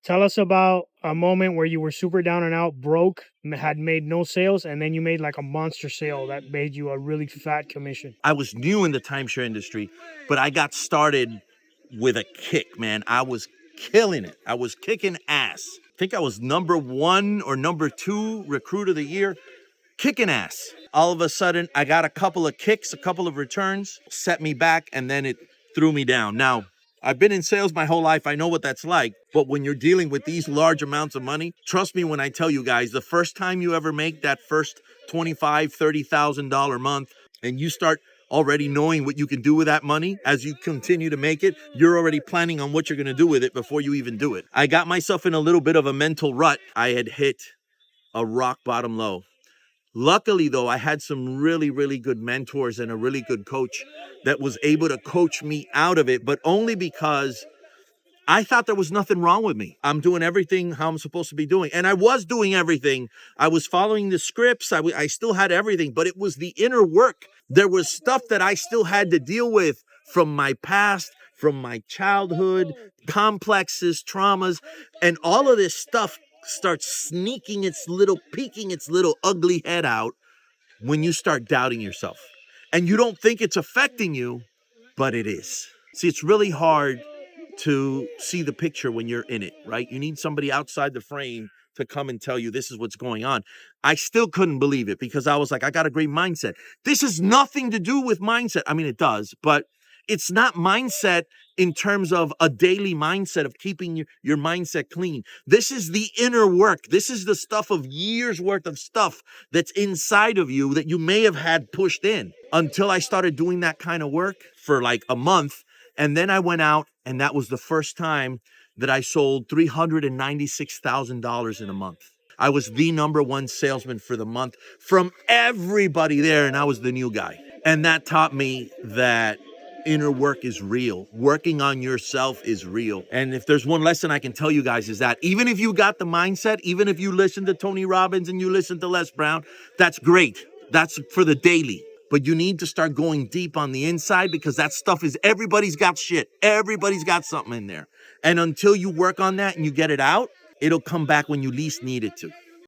Tell us about a moment where you were super down and out, broke, had made no sales, and then you made like a monster sale that made you a really fat commission. I was new in the timeshare industry, but I got started with a kick, man. I was killing it. I was kicking ass. I think I was number 1 or number 2 recruit of the year, kicking ass. All of a sudden, I got a couple of kicks, a couple of returns, set me back, and then it threw me down. Now, I've been in sales my whole life. I know what that's like. But when you're dealing with these large amounts of money, trust me when I tell you guys, the first time you ever make that first $25,000, $30,000 month, and you start already knowing what you can do with that money as you continue to make it, you're already planning on what you're going to do with it before you even do it. I got myself in a little bit of a mental rut. I had hit a rock bottom low. Luckily, though, I had some really, really good mentors and a really good coach that was able to coach me out of it, but only because I thought there was nothing wrong with me. I'm doing everything how I'm supposed to be doing. And I was doing everything. I was following the scripts. I still had everything, but it was the inner work. There was stuff that I still had to deal with from my past, from my childhood, complexes, traumas, and all of this stuff starts peeking its little ugly head out when you start doubting yourself. And you don't think it's affecting you, but it is. See, it's really hard to see the picture when you're in it, right? You need somebody outside the frame to come and tell you this is what's going on. I still couldn't believe it because I was like, I got a great mindset. This has nothing to do with mindset. I mean, it does, but it's not mindset in terms of a daily mindset of keeping your mindset clean. This is the inner work. This is the stuff of years worth of stuff that's inside of you that you may have had pushed in until I started doing that kind of work for like a month. And then I went out, and that was the first time that I sold $396,000 in a month. I was the number 1 salesman for the month from everybody there, and I was the new guy. And that taught me that inner work is real. Working on yourself is real. And if there's one lesson I can tell you guys is that even if you got the mindset, even if you listen to Tony Robbins and you listen to Les Brown, that's great. That's for the daily. But you need to start going deep on the inside because that stuff is, everybody's got shit. Everybody's got something in there. And until you work on that and you get it out, it'll come back when you least need it to.